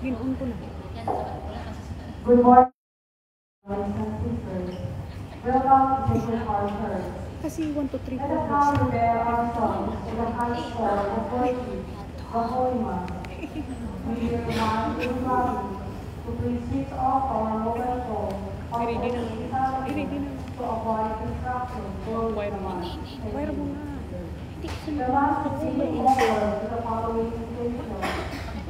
Ginoon ko na. Good morning, brothers and sisters. Welcome to Sacred Heart Church. Kasi 1, 2, 3, 4. Let us now prepare ourselves to the highest form of worship, the Holy Mass. We will remind you to please switch off our mobile phone or to avoid distraction during the Mass. Wire mo nga. The Mass is being offered to the following stations.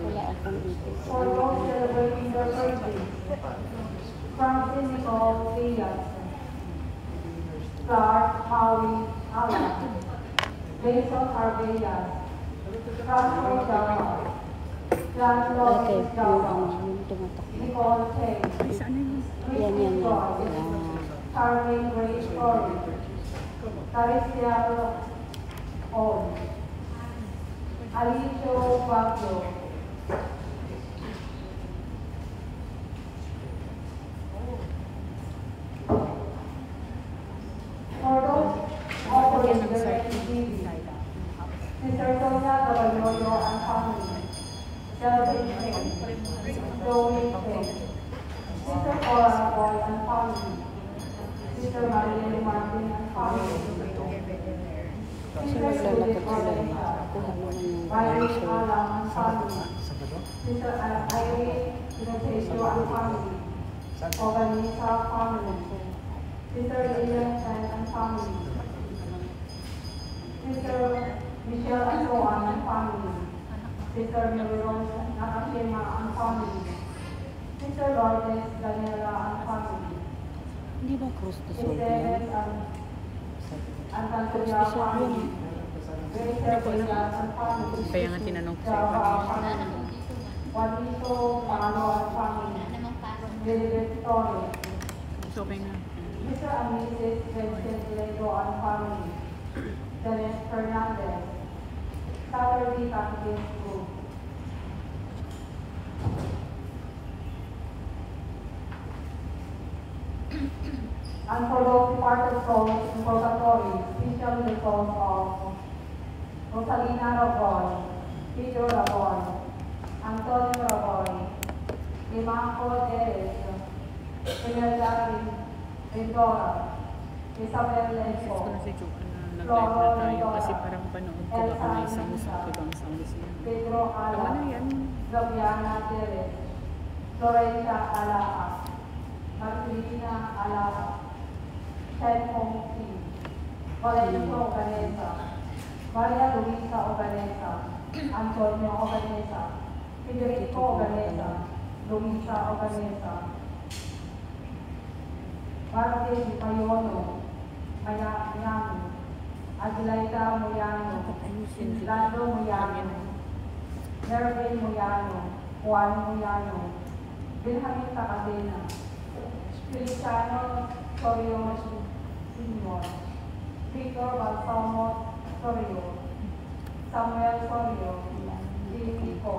For those celebrating their birthday, Francis Nicole Diaz, Clark Howie Alan, Jason Arbeas, Castro Java, John Lopez Java, Nicole Chase, Christine Joy, Charmaine Grace Torres, Caricia On, Alicio Baggio, for those offering direct giving, Sister Sonia Gaballoyo and family, Kelvin Chen, Joey Chen, Sister Cora Boy and family, Sister Marilyn Martin and family, Sister Judith Orlesa, Irene Alam and family, Sister Irene Inocencio and family, Organisa family, Sister Lilian Chen and family, Sister Michelle Antoine and family, Sister Mary Rose Nakashima and family, Sister Lourdes Daniela and family, Hindi ba cross to solve Sister yan? Antantoya family, Grace Villas and family, Kaya nga tinanong ko Java sa'yo. family, Juanito Palo and family, Lilibet Torres, So, kaya nga. Mr. and Mrs. Vincent Lego and family, Janet Fernandez, Saturday Catholic School. And for those departed souls in purgatory, especially the souls of Rosalina Raboy, Pedro Raboy, Antonio Raboy, Imanco Derez, Imelda Rindora, Isabel Gusto Lenco, na si Chuka na nag-live na tayo kasi parang panood ko baka may isang ibang sound siya. Pedro Tama na Ala, yan. Gabiana Derez, Florencia Alaa, Marcelina Alaa, Chen Hong Qi, Valencio Oganesa, Maria Luisa Oganesa, Antonio Oganesa, Federico Oganesa, Luisa Oganesa, Martin Mayono, Mayano, Adelaida Moyano, Lando Moyano, Mervyn Moyano, Juan Moyano, Benjamin Tacadena, Feliciano Sorio Sr., Victor Balsamo Sorio, Samuel Sorio, Filipico,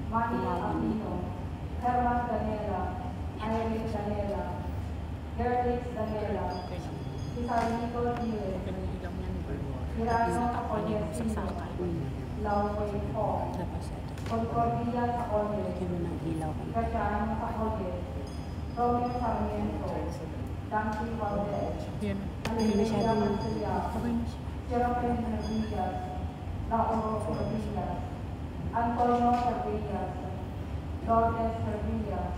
Manny Aquino, Herman Danela, Irene Danela, Gerlix Danela, Cesarito Diles, Mirano Apoliasino, Lauway Po, Concordia Sacolle, Gachano Sacolle, Romeo Sarmiento, Dancy Valdez, Alicia Mancilia, Jerome Hervillas, Lauro Hervillas, Antonio Hervillas, Lourdes Hervillas,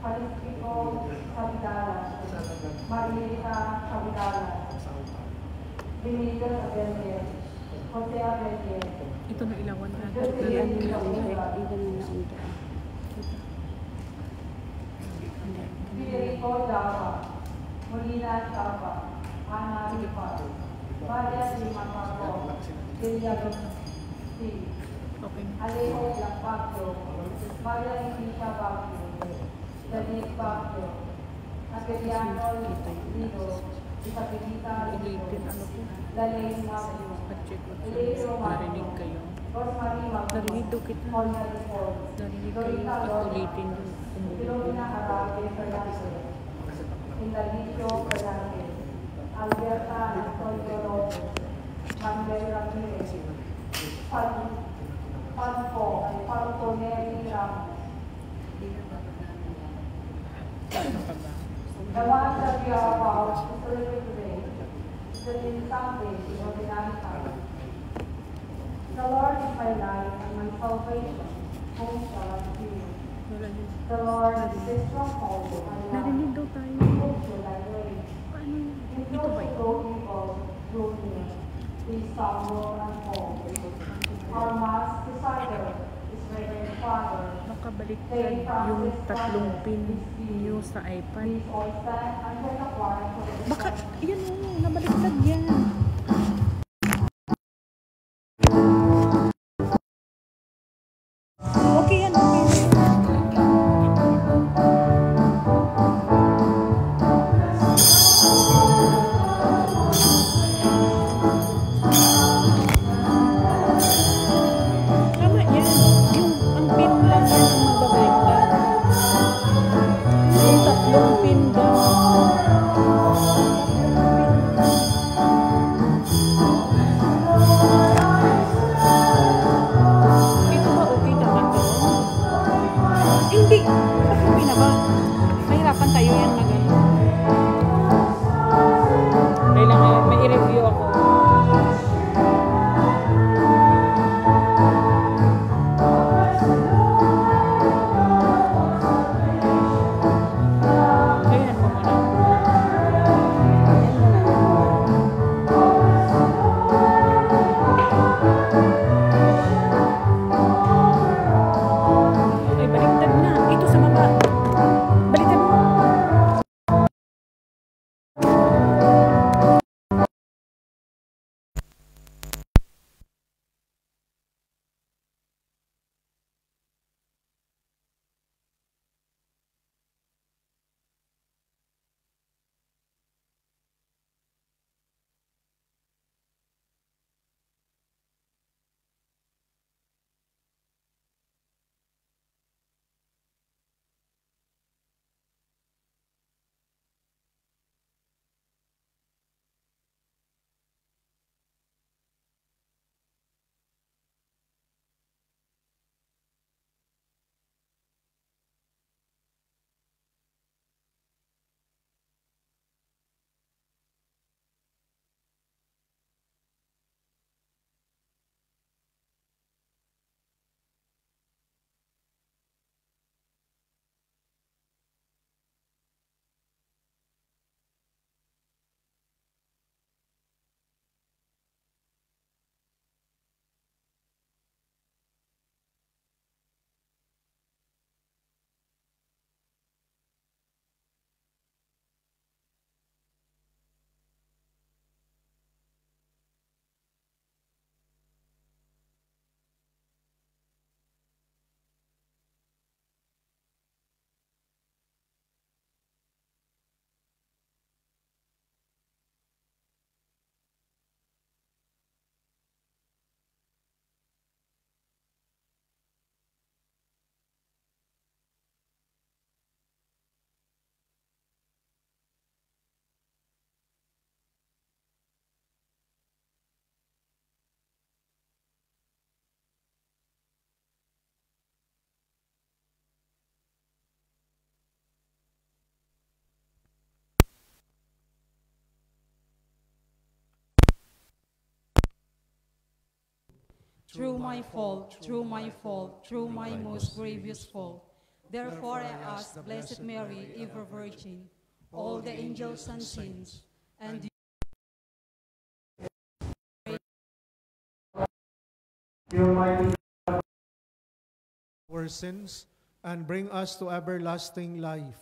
Jalisco Sabidalas, Marieta Sabidalas, Benito Abelio, Jose Abelio, Ito na ilawan na. Federico Java, Molina Java, Ana Ripa, Maria Lima Paco, Delia Lucy, Okay. Alejo Lacpaccio, Maria Leticia Baccio, Janet Baccio, Apeliano Lido, Isabelita Lido, Lalaine Mabio, Elero Narinig Mabio, kayo. Rosemary Mabio, Narinig daw kita. Honya Nicole, Narinig kayo Dorita at Lona, ulitin dun. Filomena Arabe Fernandez, Indalicio Fernandez, Alberta Antonio Lopez, Manuel Ramirez, Falco Neri Ramos, Ano pa ba? The one that we are about to celebrate today is that in some ways it will be mankind. The Lord is my light and my salvation. Whom shall I fear? Wala din. The Lord is the stronghold of my life. Narinig daw tayo. Whom shall I rage? Paano? If Ito ba those yun? who go evil draw near, they stumble and fall. Our Mass decider is Reverend Father. Nakabaliktad yung tatlong pin nyo sa iPad. Please all stand and let the choir for the Baka, yan o, nabaliktad yan. Okay yan, okay. Tama yan. Yung ang pin lang yan ang magbabaliktad. Yung tatlong pin daw. Ito ba okay naman to? Hindi. Bakit pinaba? Mahirapan tayo yan na gano'n. Kailangan may i-review ako. Ayan mo muna. Ay, baliktad na. Ito sa baba. Baliktad mo. Through my fault, through my fault, through my most grievous fault. Therefore I ask the Blessed Mary, ever Virgin, all the angels and saints, and our sins and bring us to everlasting life.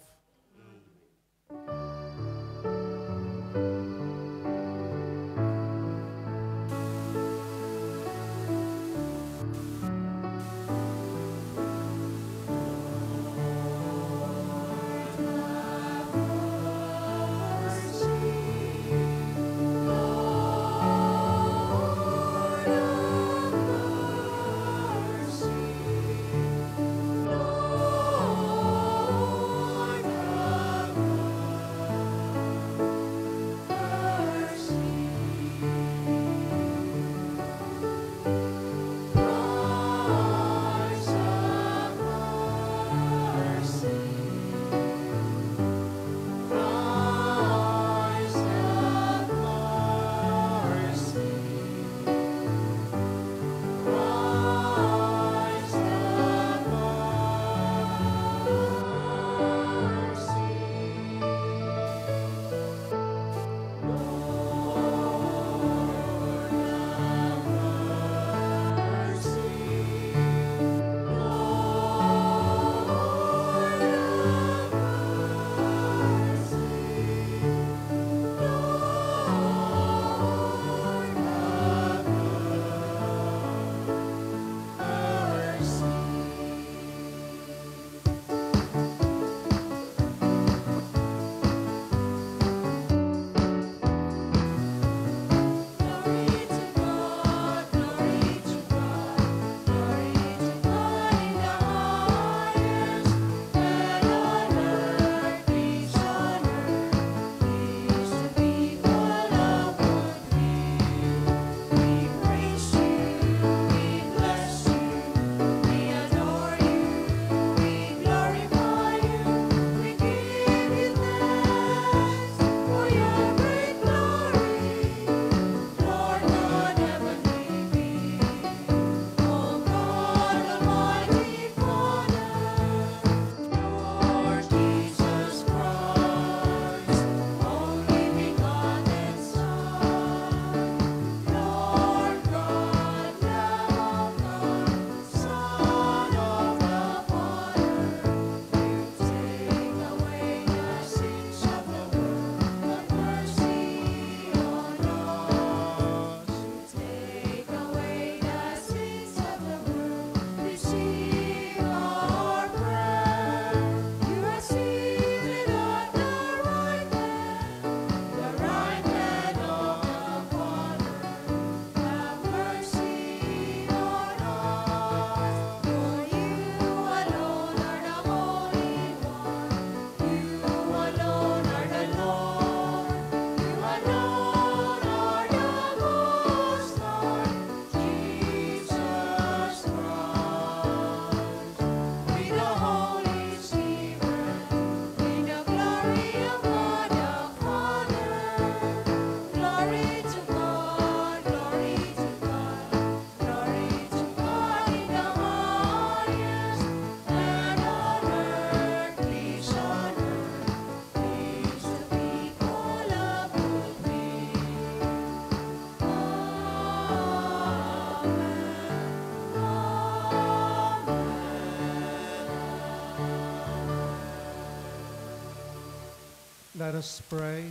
Let us pray.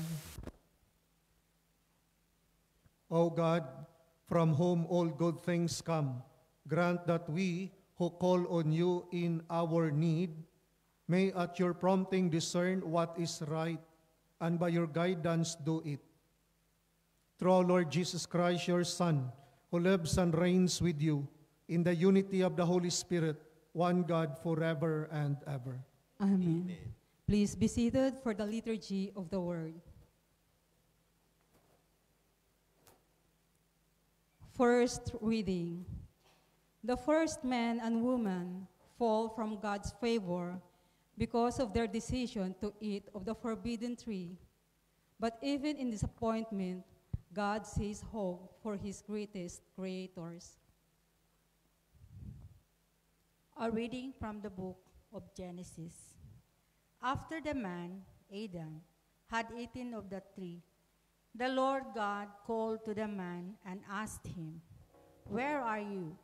O God, from whom all good things come, grant that we who call on you in our need may at your prompting discern what is right, and by your guidance do it. Through our Lord Jesus Christ, your Son, who lives and reigns with you in the unity of the Holy Spirit, one God, forever and ever. Amen. Please be seated for the liturgy of the word. First reading. The first man and woman fall from God's favor because of their decision to eat of the forbidden tree. But even in disappointment, God sees hope for his greatest creators. A reading from the book of Genesis. After the man, Adam, had eaten of the tree, the Lord God called to the man and asked him, "Where are you?"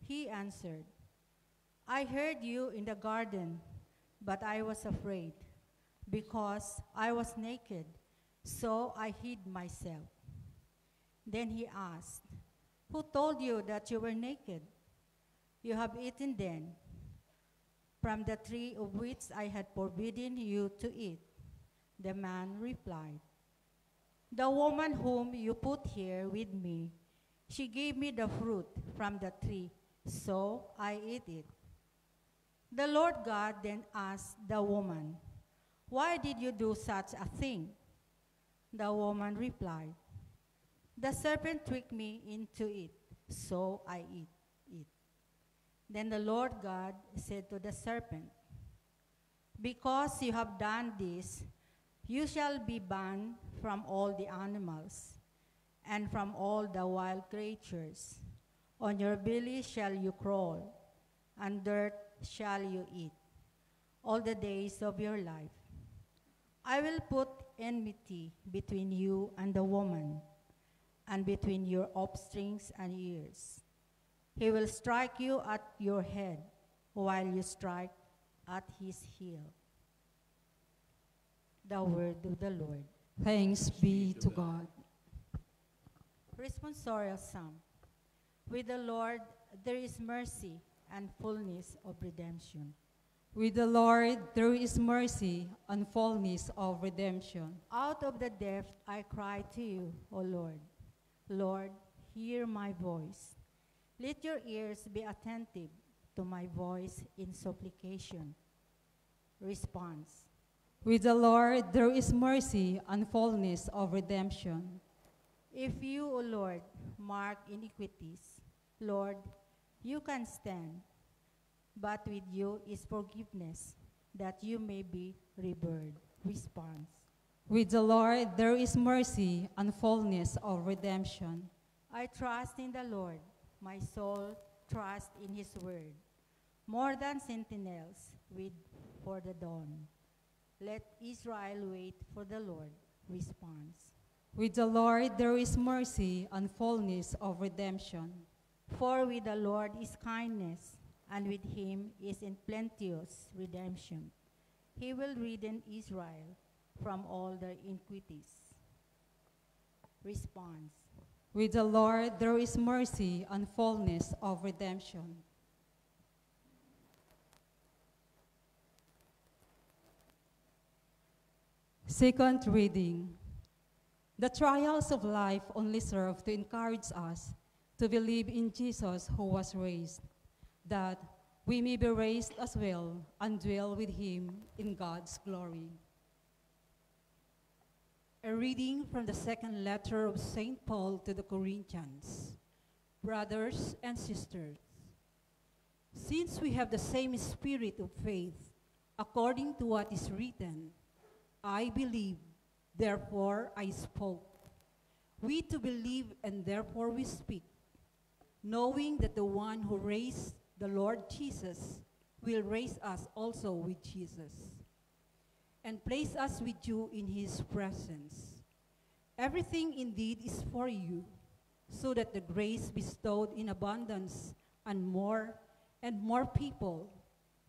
He answered, "I heard you in the garden, but I was afraid, because I was naked, so I hid myself." Then he asked, "Who told you that you were naked? You have eaten then from the tree of which I had forbidden you to eat." The man replied, "The woman whom you put here with me, she gave me the fruit from the tree, so I ate it." The Lord God then asked the woman, "Why did you do such a thing?" The woman replied, "The serpent tricked me into it, so I ate it." Then the Lord God said to the serpent, "Because you have done this, you shall be banned from all the animals and from all the wild creatures. On your belly shall you crawl, and dirt shall you eat all the days of your life. I will put enmity between you and the woman, and between your offsprings and ears. He will strike you at your head, while you strike at his heel." The word of the Lord. Thanks be to God. Responsorial Psalm. With the Lord there is mercy and fullness of redemption. With the Lord there is mercy and fullness of redemption. Out of the depth I cry to you, O Lord. Lord, hear my voice. Let your ears be attentive to my voice in supplication. Response. With the Lord there is mercy and fullness of redemption. If you, O Lord, mark iniquities, Lord, you can stand. But with you is forgiveness, that you may be revered. Response. With the Lord there is mercy and fullness of redemption. I trust in the Lord. My soul trusts in his word. More than sentinels wait for the dawn. Let Israel wait for the Lord. Response. With the Lord there is mercy and fullness of redemption. For with the Lord is kindness, and with him is in plenteous redemption. He will redeem Israel from all their iniquities. Response. With the Lord there is mercy and fullness of redemption. Second reading. The trials of life only serve to encourage us to believe in Jesus who was raised, that we may be raised as well and dwell with him in God's glory. A reading from the second letter of St. Paul to the Corinthians. Brothers and sisters, since we have the same spirit of faith, according to what is written, I believe, therefore I spoke. We to believe, and therefore we speak, knowing that the one who raised the Lord Jesus will raise us also with Jesus, and place us with you in his presence. Everything indeed is for you, so that the grace bestowed in abundance and more people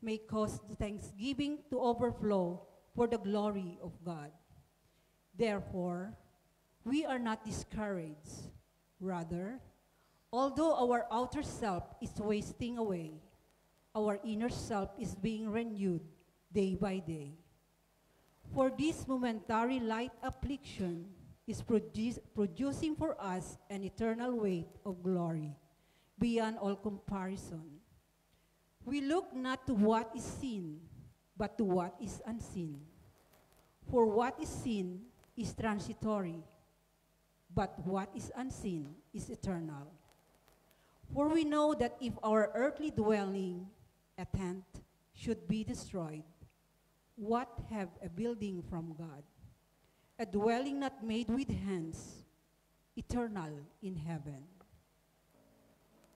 may cause the thanksgiving to overflow for the glory of God. Therefore, we are not discouraged. Rather, although our outer self is wasting away, our inner self is being renewed day by day. For this momentary light affliction is producing for us an eternal weight of glory beyond all comparison. We look not to what is seen, but to what is unseen. For what is seen is transitory, but what is unseen is eternal. For we know that if our earthly dwelling, a tent, should be destroyed, what have a building from God? A dwelling not made with hands, eternal in heaven.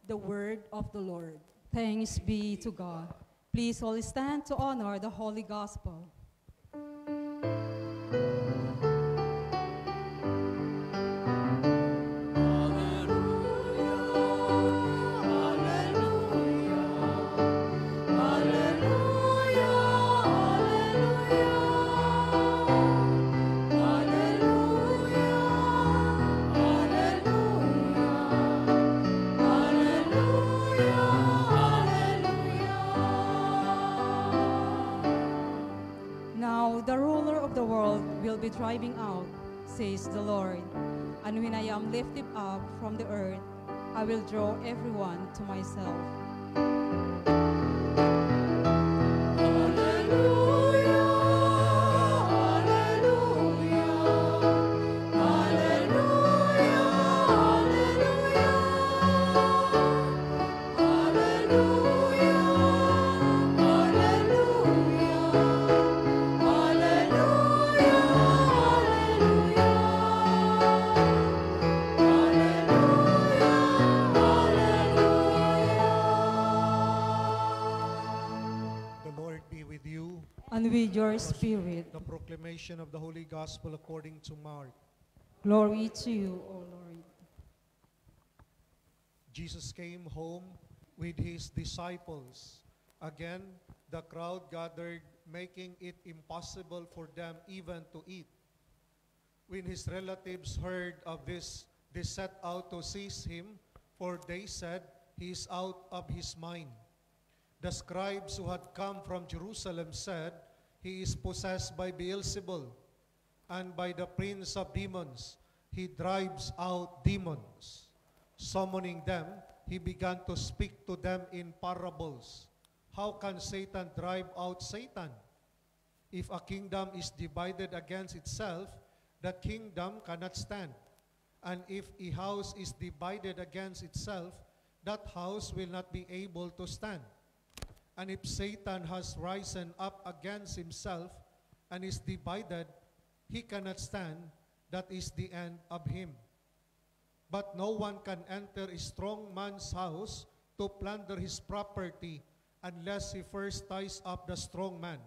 The word of the Lord. Thanks be to God. Please all stand to honor the Holy Gospel. Now the ruler of the world will be driving out, says the Lord. And when I am lifted up from the earth, I will draw everyone to myself. The Lord be with you. And with your spirit, The proclamation of the Holy Gospel according to Mark. glory to you, O Lord. Jesus came home with his disciples. Again, the crowd gathered, making it impossible for them even to eat. When his relatives heard of this, they set out to seize him, for they said, "He is out of his mind." The scribes who had come from Jerusalem said, "He is possessed by Beelzebul, and by the prince of demons he drives out demons." Summoning them, he began to speak to them in parables. How can Satan drive out Satan? If a kingdom is divided against itself, that kingdom cannot stand. And if a house is divided against itself, that house will not be able to stand. And if Satan has risen up against himself and is divided, he cannot stand. That is the end of him. But no one can enter a strong man's house to plunder his property unless he first ties up the strong man.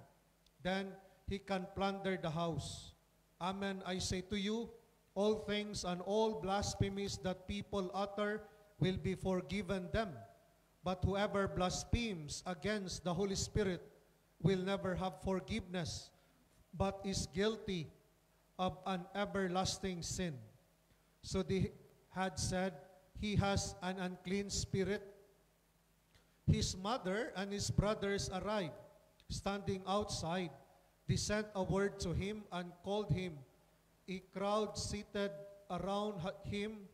Then he can plunder the house. Amen, I say to you, all things and all blasphemies that people utter will be forgiven them. But whoever blasphemes against the Holy Spirit will never have forgiveness, but is guilty of an everlasting sin. So they had said, "He has an unclean spirit." His mother and his brothers arrived. Standing outside, they sent a word to him and called him. A crowd seated around him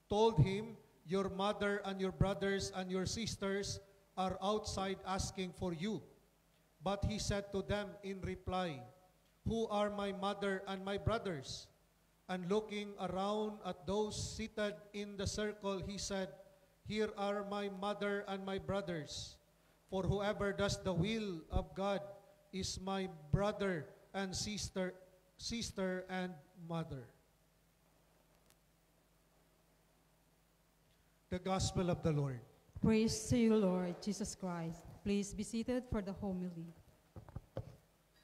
told him, "Your mother and your brothers and your sisters are outside asking for you." But he said to them in reply, "Who are my mother and my brothers?" And looking around at those seated in the circle, he said, "Here are my mother and my brothers. For whoever does the will of God is my brother and sister and mother." The Gospel of the Lord. Praise to you, Lord Jesus Christ. Please be seated for the homily.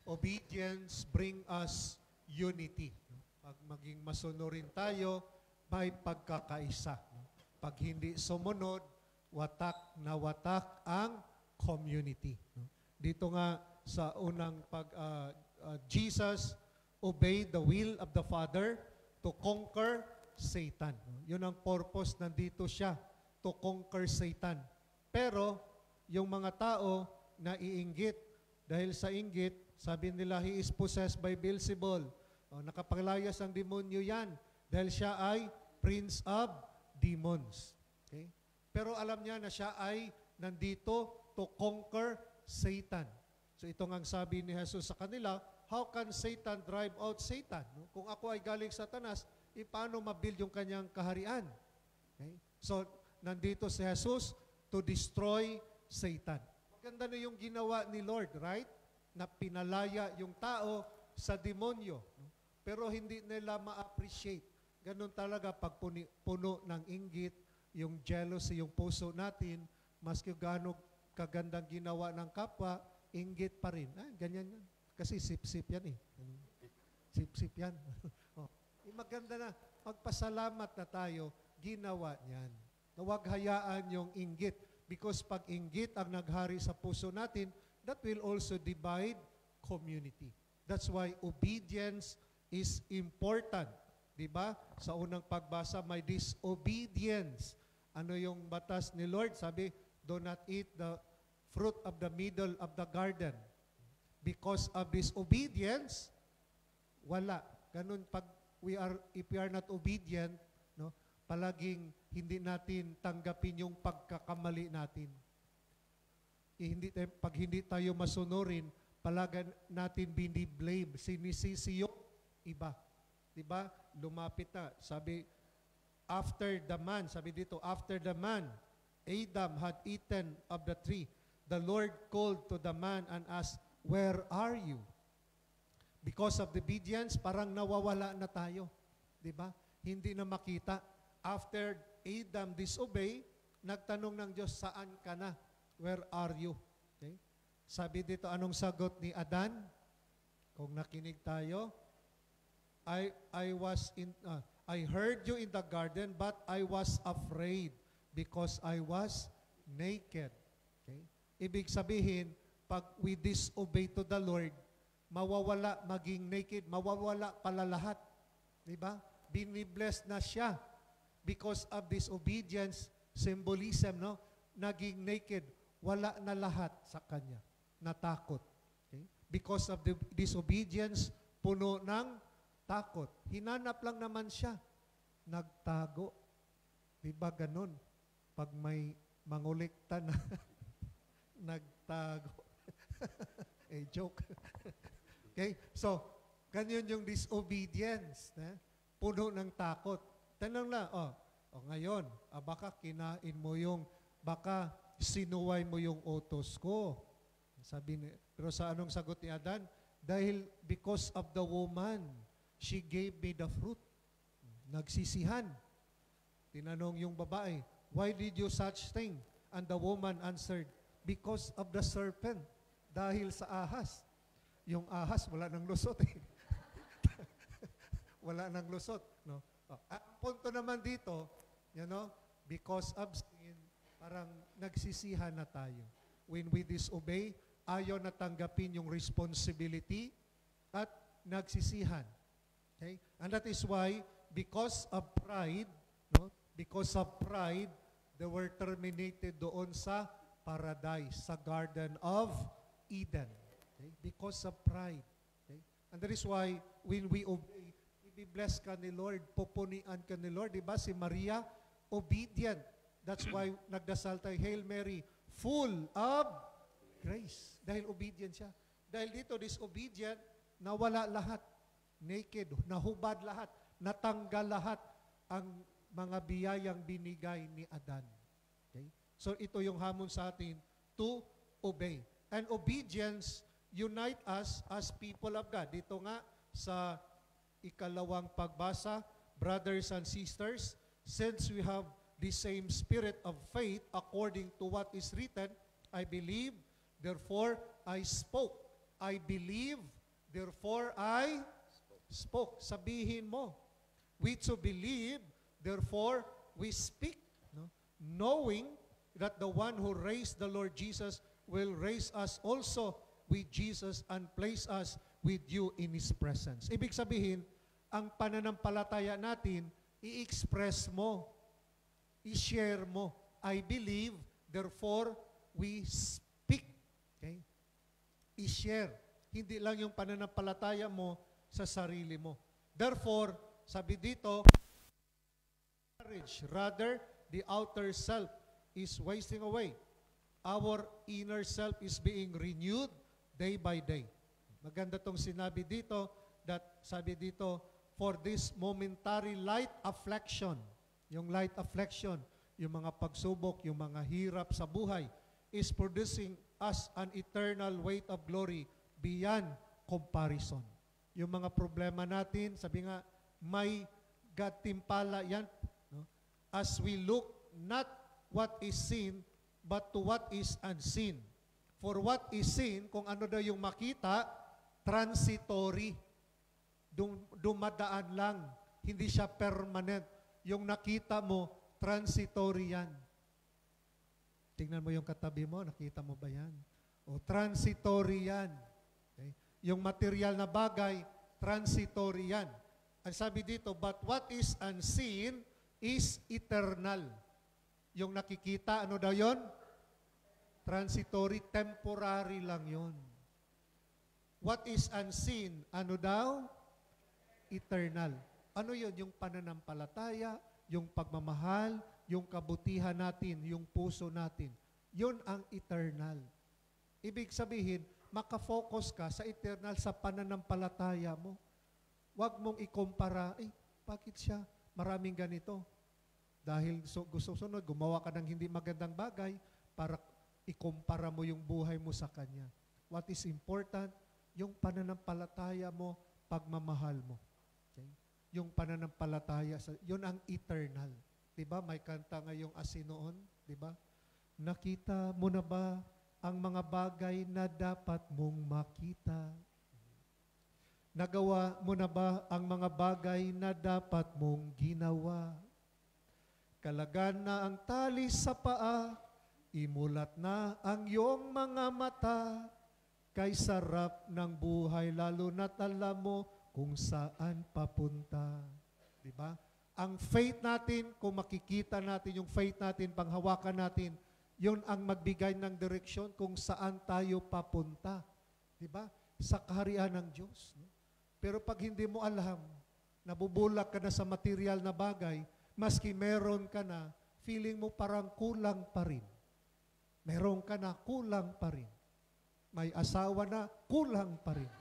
Obedience bring us unity. Pag maging masunurin tayo, may pagkakaisa. Pag hindi sumunod, watak na watak ang community. Dito nga sa unang Jesus obey the will of the Father to conquer Satan. Yun ang purpose, nandito siya, to conquer Satan. Pero, yung mga tao na iinggit, dahil sa inggit, sabi nila, he is possessed by Beelzebul. Nakapaglayas ang demonyo yan, dahil siya ay Prince of Demons. Okay? Pero alam niya na siya ay nandito to conquer Satan. So ito ang sabi ni Jesus sa kanila, how can Satan drive out Satan? No? Kung ako ay galing Satanas, paano mabuild yung kanyang kaharian? Okay? So, nandito si Jesus to destroy Satan. Maganda na yung ginawa ni Lord, right? Na pinalaya yung tao sa demonyo. No? Pero hindi nila ma-appreciate. Ganun talaga pag puno ng inggit, yung jealousy, yung puso natin, maski gaano kagandang ginawa ng kapwa, inggit pa rin. Ganyan yan. Kasi sip-sip yan eh. Sip-sip yan. Maganda na, magpasalamat na tayo, ginawa niyan. Na huwag hayaan yung inggit. Because pag inggit ang naghari sa puso natin, that will also divide community. That's why obedience is important. Diba? Sa unang pagbasa, may disobedience. Ano yung batas ni Lord? Sabi, do not eat the fruit of the middle of the garden. Because of disobedience, wala. Ganun if we are not obedient, no, palaging hindi natin tanggapin yung pagkakamali natin. Pag hindi tayo masunurin, palagi natin biniblame, sinisisi yung iba. Diba? Lumapit na. Sabi, after the man, sabi dito, after the man, Adam had eaten of the tree, the Lord called to the man and asked, where are you? Because of the obedience, parang nawawala na tayo. Diba? Hindi na makita. After Adam disobey, nagtanong ng Diyos, saan ka na? Where are you? Okay? Sabi dito, anong sagot ni Adan? Kung nakinig tayo, I heard you in the garden, but I was afraid because I was naked. Okay? Ibig sabihin, pag we disobey to the Lord, mawawala maging naked, mawawala pala lahat. Diba? Binibless na siya because of disobedience, symbolism, no? Naging naked, wala na lahat sa kanya. Natakot. Okay? Because of the disobedience, puno ng takot. Hinanap lang naman siya. Nagtago. Diba ganun? Pag may mangulikta na, nagtago. Joke. Okay? So, ganyan yung disobedience. Puno ng takot. Tanong lang, ngayon, baka kinain mo baka sinuway mo yung utos ko. Pero sa anong sagot ni Adan? Dahil because of the woman, she gave me the fruit. Nagsisihan. Tinanong yung babae, why did you such thing? And the woman answered, because of the serpent. Dahil sa ahas. Yung ahas, wala nang lusot eh. Wala nang lusot. No? Ang punto naman dito, because of sin, parang nagsisihan na tayo. When we disobey, ayaw na tanggapin yung responsibility at nagsisihan. Okay? And that is why, because of pride, they were terminated doon sa paradise, sa Garden of Eden. Okay? Because of pride. Okay? And that is why, when we obey, i-bless ka ni Lord, pupunian ka ni Lord. Diba si Maria, obedient. That's why nagdasal tayo, Hail Mary, full of grace. Dahil obedient siya. Dahil dito, disobedient, nawala lahat. Naked, nahubad lahat, natanggal lahat ang mga biyayang binigay ni Adan. Okay? So ito yung hamon sa atin to obey. And obedience unite us as people of God. Dito nga sa ikalawang pagbasa, brothers and sisters, since we have the same spirit of faith according to what is written, I believe, therefore I spoke. I believe, therefore I spoke. Sabihin mo. We to believe, therefore we speak. No? Knowing that the one who raised the Lord Jesus will raise us also with Jesus and place us with you in His presence. Ibig sabihin, ang pananampalataya natin, i-express mo, i-share mo. I believe, therefore, we speak. Okay? I-share. Hindi lang yung pananampalataya mo sa sarili mo. Therefore, sabi dito, rather, the outer self is wasting away. Our inner self is being renewed day by day. Maganda tong sinabi dito, that sabi dito, for this momentary light affliction, yung light affliction, yung mga pagsubok, yung mga hirap sa buhay, is producing us an eternal weight of glory beyond comparison. Yung mga problema natin, sabi nga, may gatimpala yan. No? As we look not what is seen, but to what is unseen. For what is seen, kung ano daw yung makita, transitory. Dumadaan lang. Hindi siya permanent. Yung nakita mo, transitory yan. Tingnan mo yung katabi mo, nakita mo ba yan? O transitory yan. Okay? Yung material na bagay, transitory yan. Ang sabi dito, but what is unseen is eternal. Yung nakikita, ano daw yon? Transitory, temporary lang yon. What is unseen, ano daw? Eternal. Ano yon? Yung pananampalataya, yung pagmamahal, yung kabutihan natin, yung puso natin. Yun ang eternal. Ibig sabihin, makafocus ka sa eternal sa pananampalataya mo. Huwag mong ikumpara, bakit siya? Maraming ganito. Dahil gusto sunod, gumawa ka ng hindi magandang bagay para ikumpara mo yung buhay mo sa Kanya. What is important? Yung pananampalataya mo, pagmamahal mo. Okay? Yung pananampalataya, yun ang eternal. Diba? May kanta ngayong Asinoon, diba? Nakita mo na ba ang mga bagay na dapat mong makita? Nagawa mo na ba ang mga bagay na dapat mong ginawa? Kalagan na ang tali sa paa, imulat na ang iyong mga mata, kay sarap ng buhay, lalo na't alam mo kung saan papunta. Diba? Ang faith natin, kung makikita natin yung faith natin, panghawakan natin, yun ang magbigay ng direksyon kung saan tayo papunta. Diba? Sa kaharian ng Diyos. No? Pero pag hindi mo alam, nabubulak ka na sa material na bagay, maski meron ka na, feeling mo parang kulang pa rin. Meron ka na, kulang pa rin. May asawa na, kulang pa rin.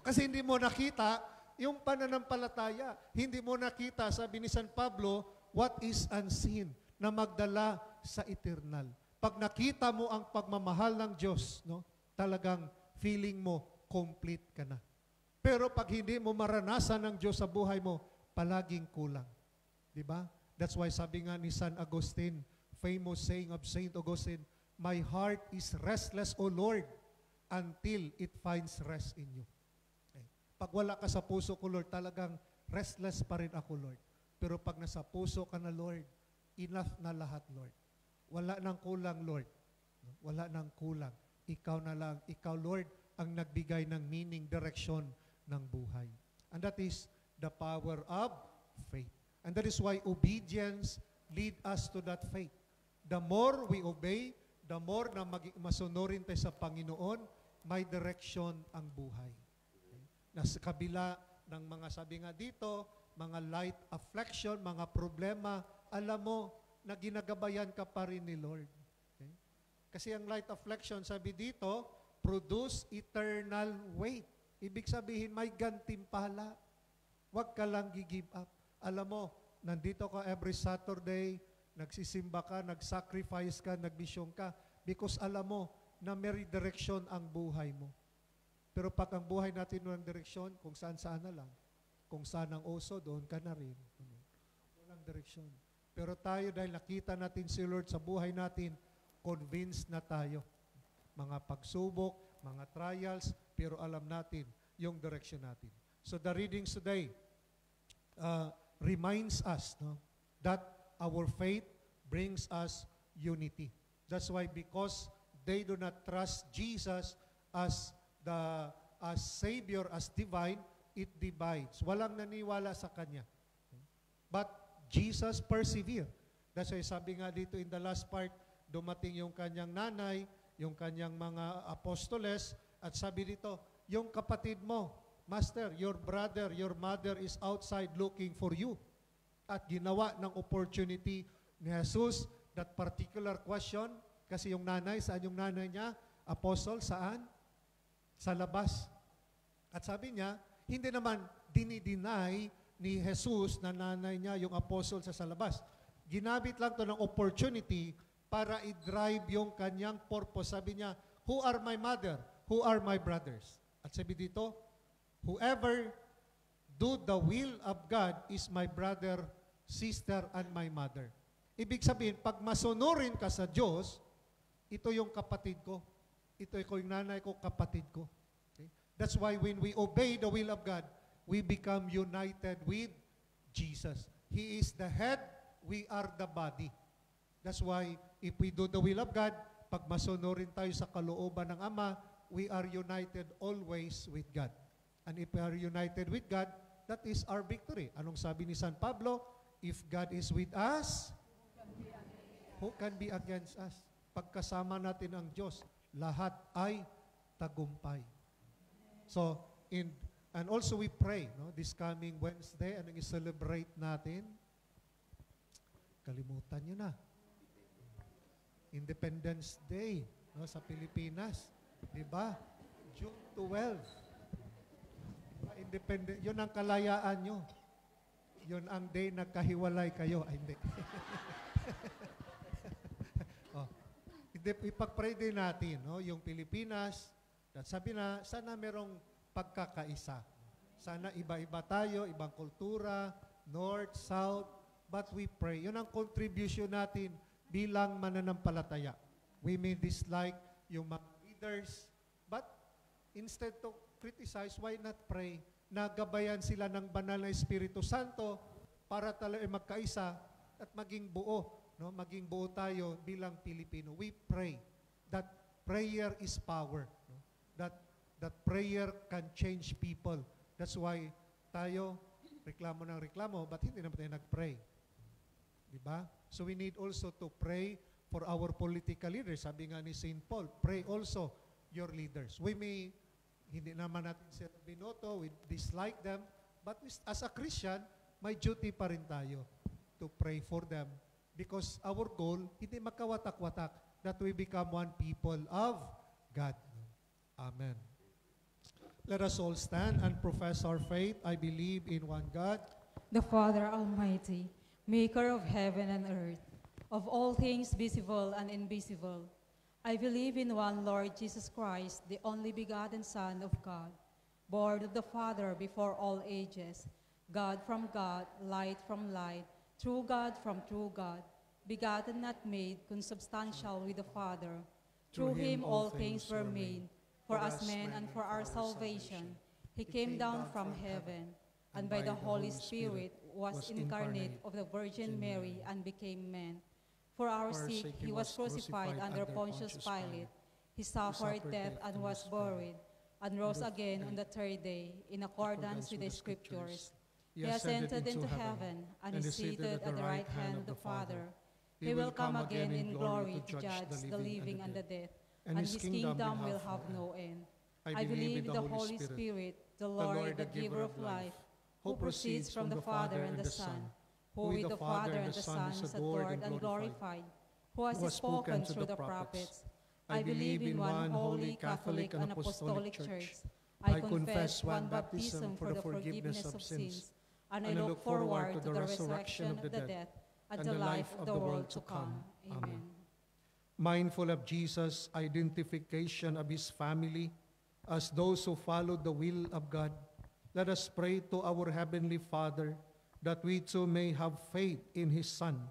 Kasi hindi mo nakita yung pananampalataya. Hindi mo nakita, sabi ni San Pablo, what is unseen, na magdala sa eternal. Pag nakita mo ang pagmamahal ng Diyos, no, talagang feeling mo, complete ka na. Pero pag hindi mo maranasan ng Diyos sa buhay mo, palaging kulang. Diba? That's why sabi nga ni San Agustin, famous saying of Saint Augustine, my heart is restless, O Lord, until it finds rest in you. Okay. Pag wala ka sa puso ko, Lord, talagang restless pa rin ako, Lord. Pero pag nasa puso ka na, Lord, enough na lahat, Lord. Wala nang kulang, Lord. Wala nang kulang. Ikaw na lang, ikaw, Lord, ang nagbigay ng meaning, direction ng buhay. And that is the power of faith. And that is why obedience lead us to that faith. The more we obey, the more na masunurin tayo sa Panginoon, may direction ang buhay. Okay? Nasa kabila ng mga sabi nga dito, mga light affliction, mga problema, alam mo na ginagabayan ka pa rin ni Lord. Okay? Kasi ang light affliction, sabi dito, produce eternal weight. Ibig sabihin, may gantimpala. Huwag ka lang gi-give up. Alam mo, nandito ka every Saturday, nagsisimba ka, nag-sacrifice ka, nag-mission ka, because alam mo na may direksyon ang buhay mo. Pero pag ang buhay natin walang direksyon, kung saan-saan na lang, kung saan ang oso, doon ka na rin. Walang direksyon. Pero tayo, dahil nakita natin si Lord sa buhay natin, convinced na tayo. Mga pagsubok, mga trials, pero alam natin yung direction natin. So the readings today reminds us, no, that our faith brings us unity. That's why, because they do not trust Jesus as as Savior, as divine, it divides. Walang naniwala sa Kanya. But Jesus persevered. That's why sabi nga dito in the last part, dumating yung kanyang nanay, yung kanyang mga apostoles, at sabi dito, yung kapatid mo, Master, your brother, your mother is outside looking for you. At ginawa ng opportunity ni Jesus that particular question, kasi yung nanay, saan yung nanay niya? Apostle, saan? Sa labas. At sabi niya, hindi naman dinideny ni Jesus na nanay niya yung apostle sa labas. Ginamit lang to ng opportunity para i-drive yung kanyang purpose. Sabi niya, who are my mother? Who are my brothers? At sabi dito, whoever do the will of God is my brother, sister, and my mother. Ibig sabihin, pag masunurin ka sa Diyos, ito yung kapatid ko. Ito yung nanay ko, kapatid ko. Okay? That's why when we obey the will of God, we become united with Jesus. He is the head, we are the body. That's why if we do the will of God, pag masunurin tayo sa kalooban ng Ama, we are united always with God. And if we are united with God, that is our victory. Anong sabi ni San Pablo? If God is with us, who can be against us? Pagkasama natin ang Diyos, lahat ay tagumpay. So, and also we pray, no, this coming Wednesday, anong i-celebrate natin? Kalimutan nyo na. Independence Day, no, sa Pilipinas. Diba? June 12. Independent, yun ang kalayaan nyo. Yun ang day nagkahiwalay kayo. Ay, hindi. Ipag-pray din natin, no, yung Pilipinas. At sabi na, sana merong pagkakaisa. Sana iba-iba tayo, ibang kultura, north, south, but we pray. Yun ang contribution natin bilang mananampalataya. We may dislike yung mga leaders, but instead to criticize, why not pray? Nagabayan sila ng banal na Espiritu Santo para talaga magkaisa at maging buo. No, maging buo tayo bilang Pilipino. We pray that prayer is power. No? That prayer can change people. That's why tayo reklamo ng reklamo, but hindi naman tayo nag-pray. Diba? So we need also to pray for our political leaders. Sabi nga ni St. Paul, pray also your leaders. We may, hindi naman natin sila binoto, we dislike them, but as a Christian, may duty pa rin tayo to pray for them. Because our goal, hindi magkawatak-watak, that we become one people of God. Amen. Let us all stand and profess our faith. I believe in one God, the Father Almighty, maker of heaven and earth, of all things visible and invisible. I believe in one Lord Jesus Christ, the only begotten Son of God, born of the Father before all ages, God from God, light from light, true God from true God, begotten not made, consubstantial with the Father. Through him all things were made, for us men and for our salvation. He came down from heaven, and by the Holy Spirit was incarnate of the Virgin Mary and became man. For our sake he was crucified under Pontius Pilate. He suffered death and was buried, and rose again on the third day, in accordance with the Scriptures. He ascended into heaven, and is seated at the right hand of the Father. He will come again in glory to judge the living and the dead, and his kingdom will have no end. I believe in the Holy Spirit, the Lord, the giver of life, who proceeds from the Father and the Son, who with the Father and the Son is adored and glorified, who has spoken through the prophets. I believe in one holy, Catholic, and Apostolic Church. I confess one baptism for the forgiveness of sins, and I look forward to the resurrection of the dead and the life of the world to come. Amen. Mindful of Jesus' identification of his family as those who follow the will of God, let us pray to our Heavenly Father that we too may have faith in his Son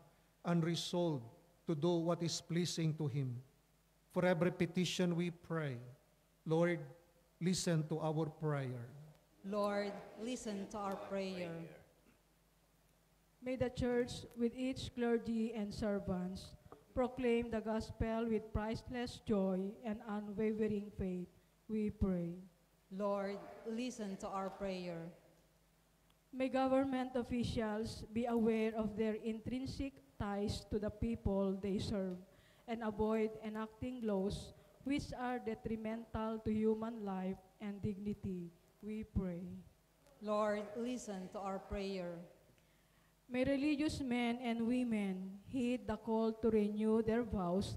and resolve to do what is pleasing to him. For every petition we pray, Lord, listen to our prayer. Lord, listen to our prayer. May the Church, with each clergy and servants, proclaim the gospel with priceless joy and unwavering faith, we pray. Lord, listen to our prayer. May government officials be aware of their intrinsic ties to the people they serve and avoid enacting laws which are detrimental to human life and dignity, we pray. Lord, listen to our prayer. May religious men and women heed the call to renew their vows,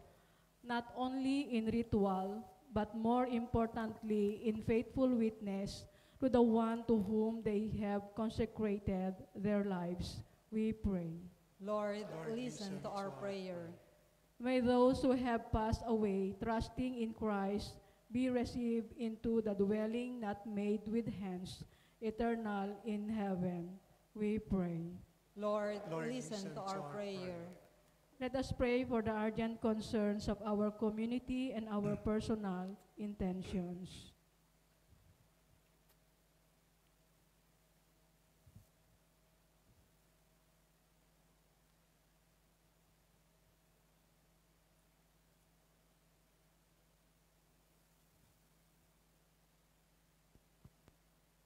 not only in ritual, but more importantly in faithful witness to the one to whom they have consecrated their lives, we pray. Lord, listen to our prayer. May those who have passed away, trusting in Christ, be received into the dwelling not made with hands, eternal in heaven, we pray. Lord, listen to our prayer. Let us pray for the urgent concerns of our community and our personal intentions.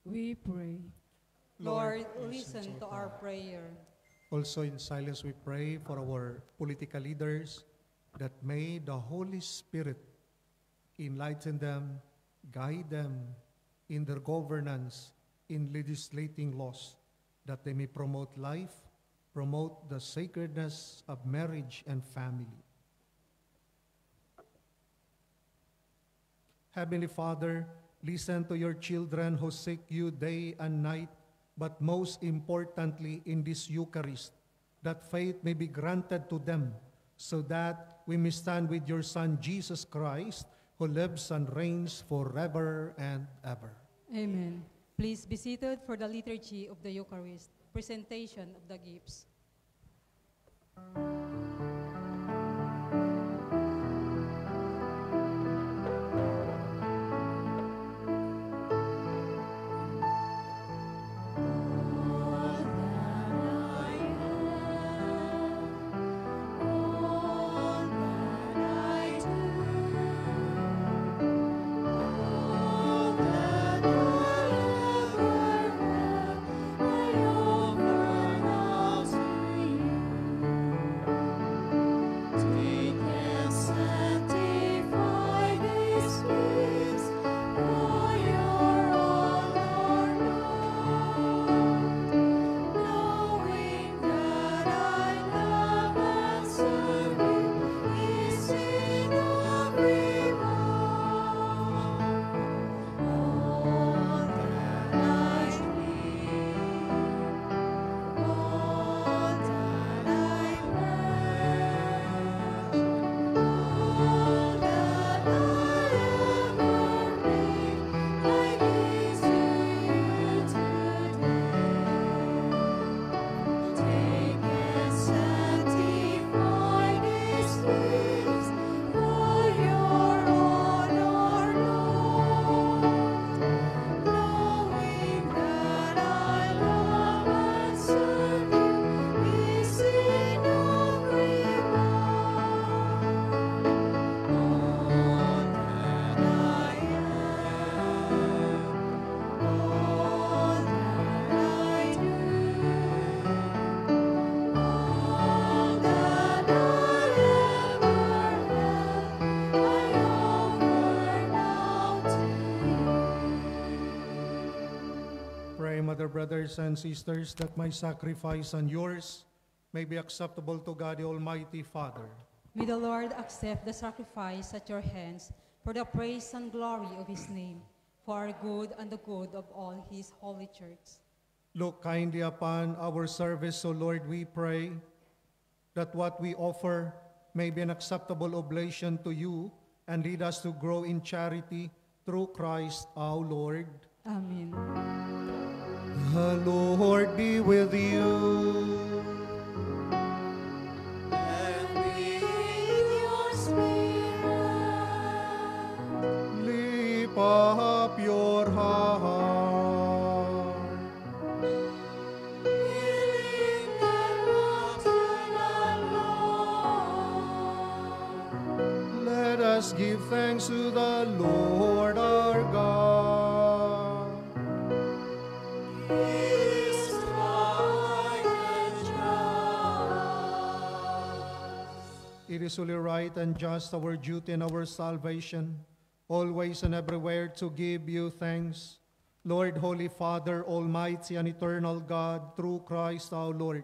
We pray. Lord, listen to our prayer. Also in silence we pray for our political leaders, that may the Holy Spirit enlighten them, guide them in their governance, in legislating laws, that they may promote life, promote the sacredness of marriage and family. Heavenly Father, listen to your children who seek you day and night, but most importantly in this Eucharist, that faith may be granted to them, so that we may stand with your Son, Jesus Christ, who lives and reigns forever and ever. Amen. Please be seated for the liturgy of the Eucharist, presentation of the gifts. Mother, brothers, and sisters, that my sacrifice and yours may be acceptable to God, the Almighty Father. May the Lord accept the sacrifice at your hands for the praise and glory of his name, for our good and the good of all his holy church. Look kindly upon our service, O Lord, we pray, that what we offer may be an acceptable oblation to you and lead us to grow in charity through Christ our Lord. Amen. The Lord be with you. And with your spirit. Lift up your heart. We lift them up to the Lord. thanks to the Lord our God. It is only right and just, our duty and our salvation, always and everywhere to give you thanks, Lord, Holy Father, Almighty and eternal God, through Christ our Lord.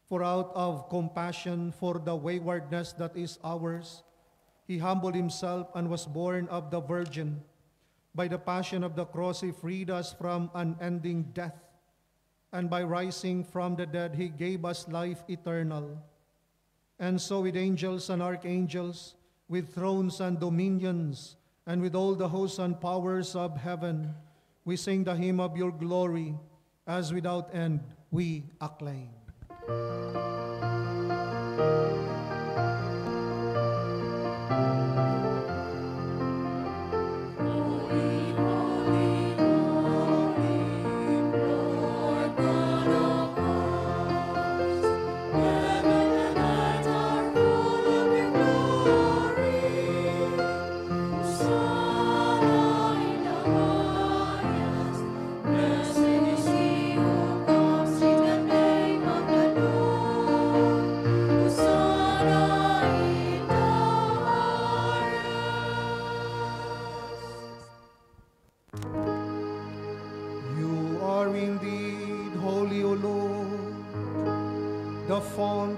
For out of compassion for the waywardness that is ours, he humbled himself and was born of the Virgin. By the passion of the cross, he freed us from unending death, and by rising from the dead, he gave us life eternal. And so with angels and archangels, with thrones and dominions, and with all the hosts and powers of heaven, we sing the hymn of your glory, as without end we acclaim.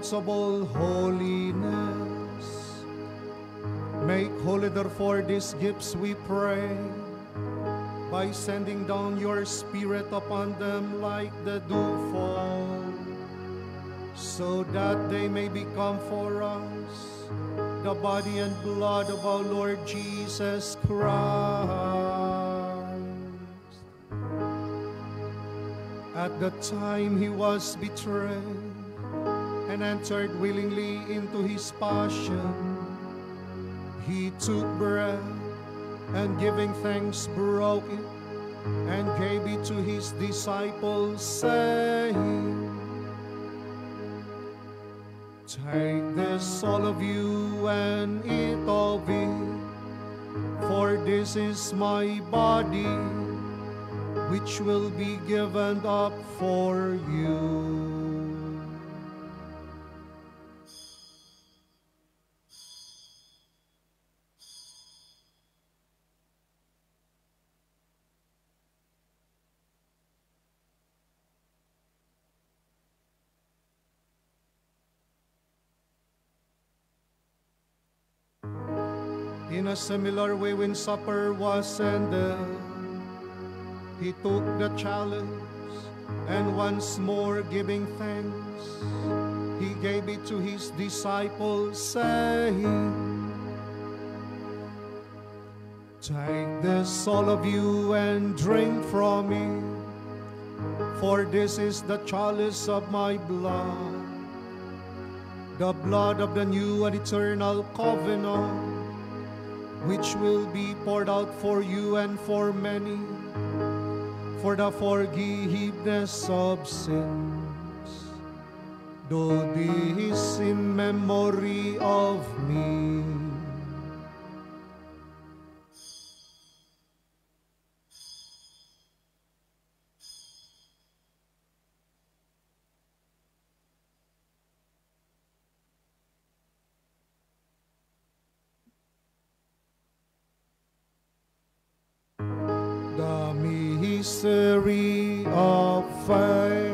Of all holiness, make holy therefore these gifts, we pray, by sending down your Spirit upon them like the dewfall, so that they may become for us the body and blood of our Lord Jesus Christ. At the time he was betrayed and entered willingly into his passion, he took bread, and giving thanks broke it, and gave it to his disciples, saying, "Take this, all of you, and eat of it, for this is my body, which will be given up for you." In a similar way, when supper was ended, he took the chalice, and once more giving thanks, he gave it to his disciples, saying, "Take this, all of you, and drink from it, for this is the chalice of my blood, the blood of the new and eternal covenant, which will be poured out for you and for many, for the forgiveness of sins. Do this in memory of me." The mystery of faith.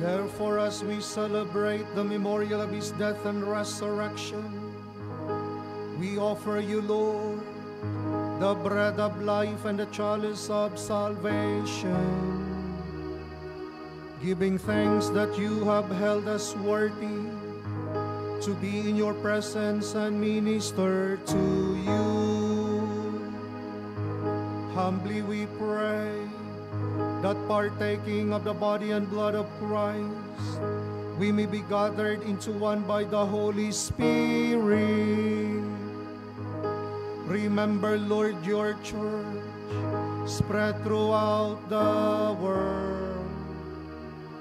Therefore, as we celebrate the memorial of his death and resurrection, we offer you, Lord, the bread of life and the chalice of salvation, giving thanks that you have held us worthy to be in your presence and minister to you. Humbly we pray that partaking of the body and blood of Christ, we may be gathered into one by the Holy Spirit. Remember, Lord, your church spread throughout the world,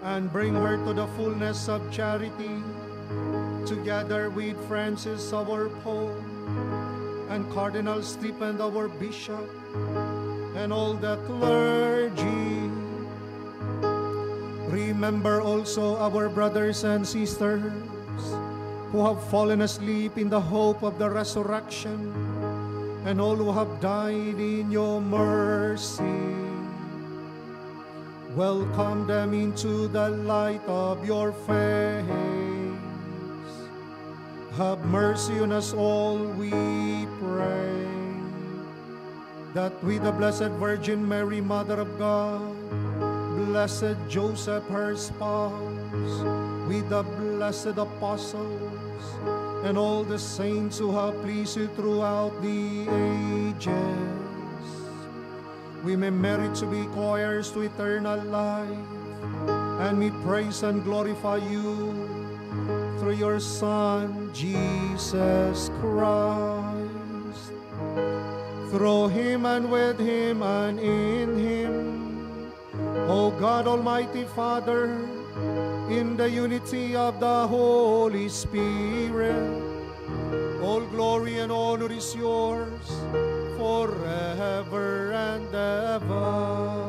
and bring her to the fullness of charity, together with Francis, our Pope, and Cardinal Stephen, our Bishop, and all the clergy. Remember also our brothers and sisters who have fallen asleep in the hope of the resurrection, and all who have died in your mercy. Welcome them into the light of your face. Have mercy on us all, we pray, that with the Blessed Virgin Mary, Mother of God, Blessed Joseph, her spouse, with the blessed apostles, and all the saints who have pleased you throughout the ages, we may merit to be co-heirs to eternal life, and we praise and glorify you through your Son, Jesus Christ. Through him and with him and in him, O God, Almighty Father, in the unity of the Holy Spirit, all glory and honor is yours forever and ever.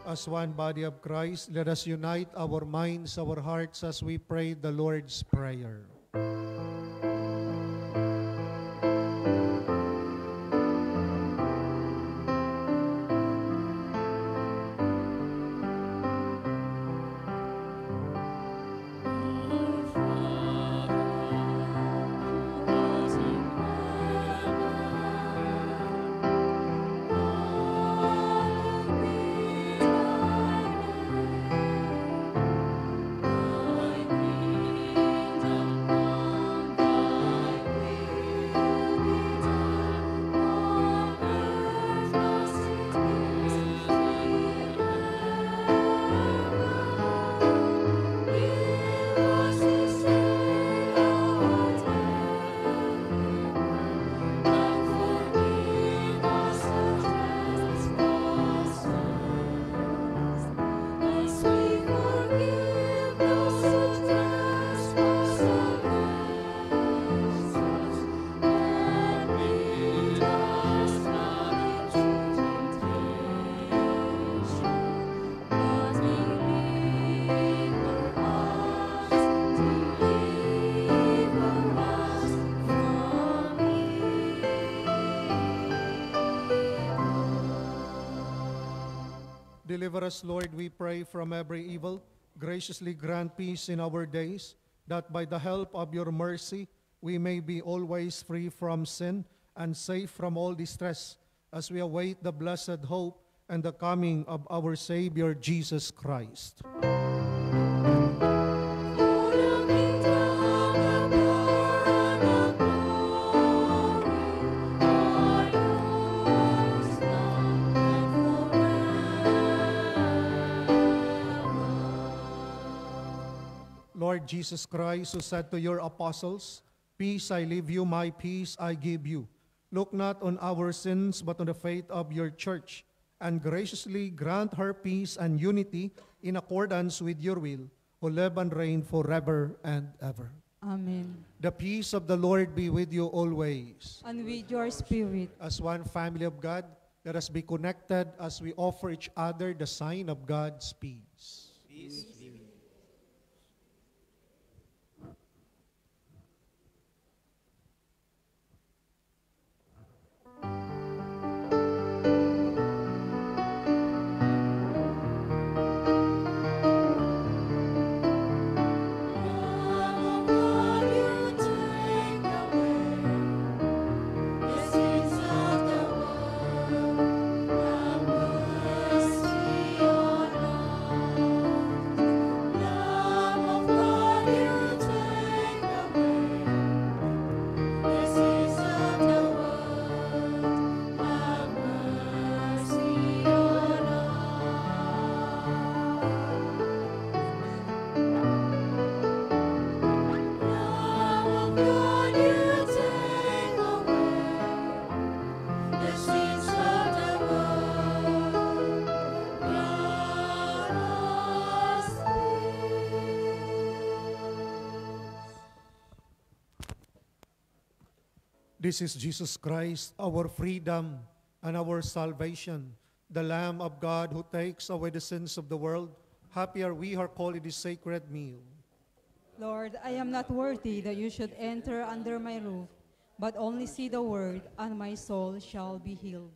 As one body of Christ, let us unite our minds, our hearts as we pray the Lord's Prayer. Deliver us, Lord, we pray, from every evil. Graciously grant peace in our days, that by the help of your mercy we may be always free from sin and safe from all distress, as we await the blessed hope and the coming of our Savior, Jesus Christ. Lord Jesus Christ, who said to your apostles, "Peace I leave you, my peace I give you," look not on our sins, but on the faith of your church, and graciously grant her peace and unity in accordance with your will, who live and reign forever and ever. Amen. The peace of the Lord be with you always. And with your spirit. As one family of God, let us be connected as we offer each other the sign of God's peace. Peace be with you. This is Jesus Christ, our freedom and our salvation, the Lamb of God who takes away the sins of the world. Happy are we who are called in this sacred meal. Lord, I am not worthy that you should enter under my roof, but only say the word, and my soul shall be healed.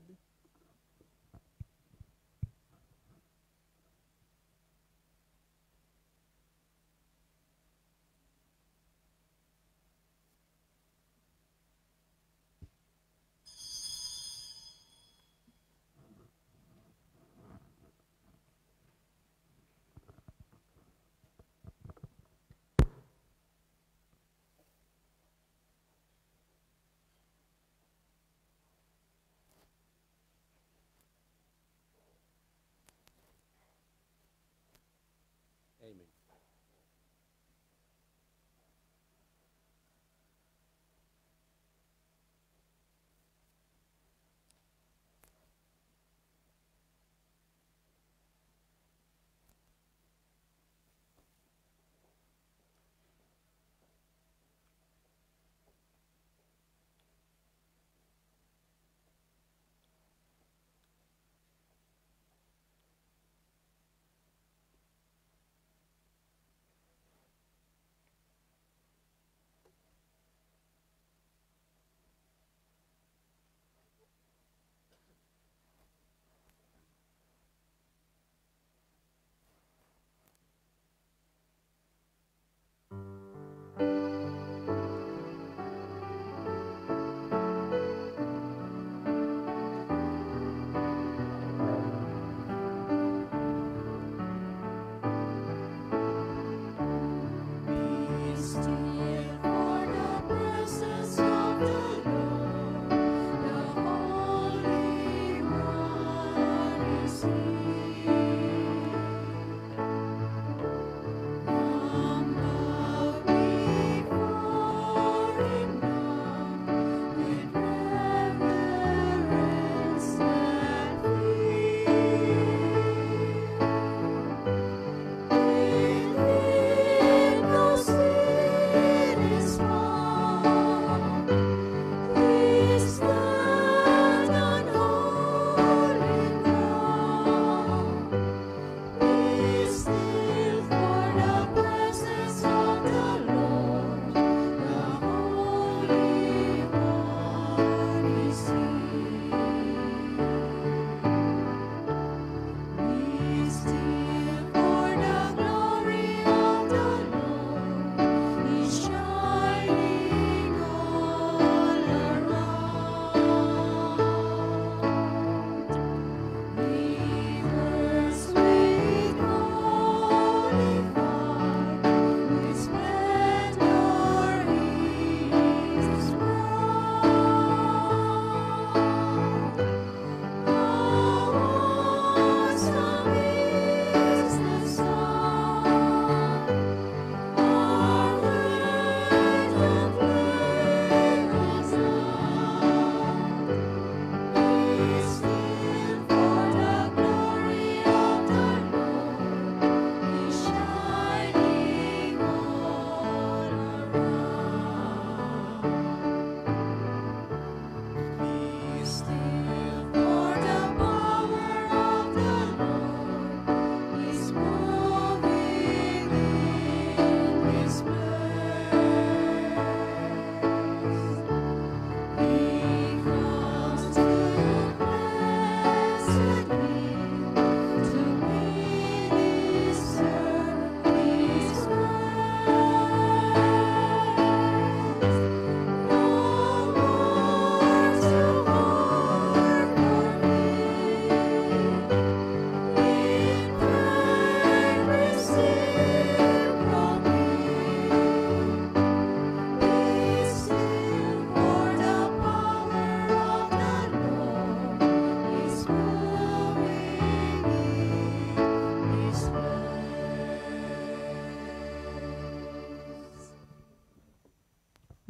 Amen.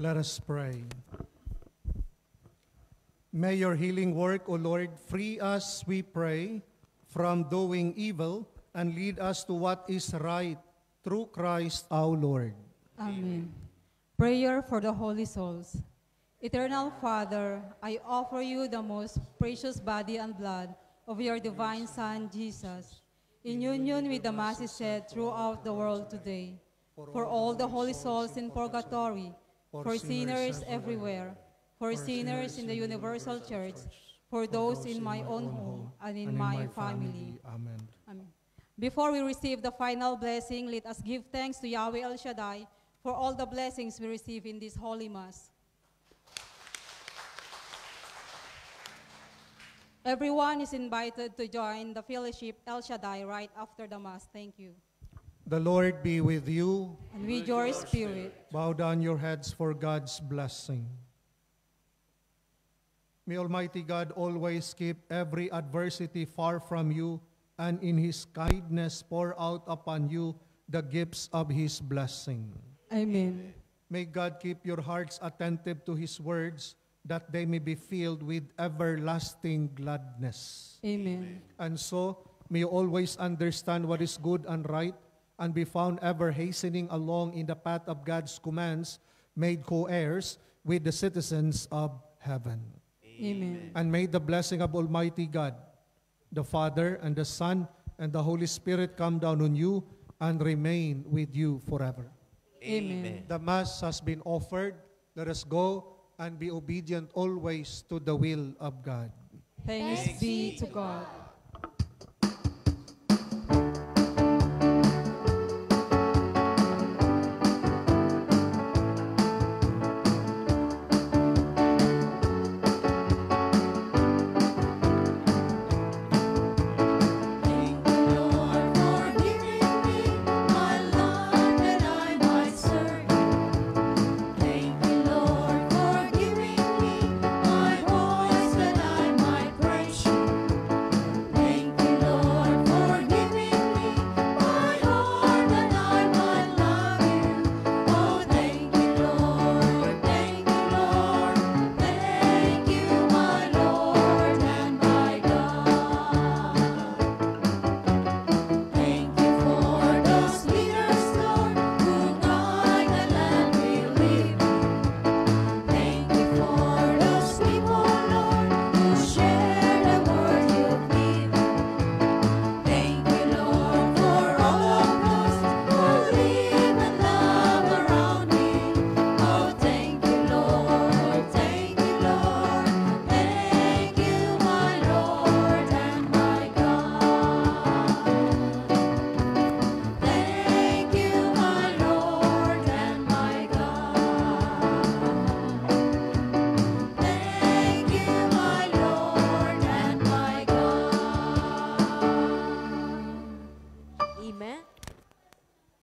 Let us pray. May your healing work, O Lord, free us, we pray, from doing evil and lead us to what is right through Christ our Lord. Amen. Prayer for the holy souls. Eternal Father, I offer you the most precious body and blood of your divine Son, Jesus, in union with the Masses said throughout the world today, for all the holy souls in purgatory, for sinners everywhere, for sinners in the universal church, for those in my own home and in my family. Amen. Amen. Before we receive the final blessing, let us give thanks to Yahweh El Shaddai for all the blessings we receive in this Holy Mass. Everyone is invited to join the fellowship El Shaddai right after the Mass. Thank you. The Lord be with you. And with your spirit. Bow down your heads for God's blessing. May Almighty God always keep every adversity far from you, and in His kindness pour out upon you the gifts of His blessing. Amen. May God keep your hearts attentive to His words, that they may be filled with everlasting gladness. Amen. And so, may you always understand what is good and right, and be found ever hastening along in the path of God's commands, made co-heirs with the citizens of heaven. Amen. And may the blessing of Almighty God, the Father, and the Son, and the Holy Spirit come down on you and remain with you forever. Amen. The Mass has been offered. Let us go and be obedient always to the will of God. Thanks be to God.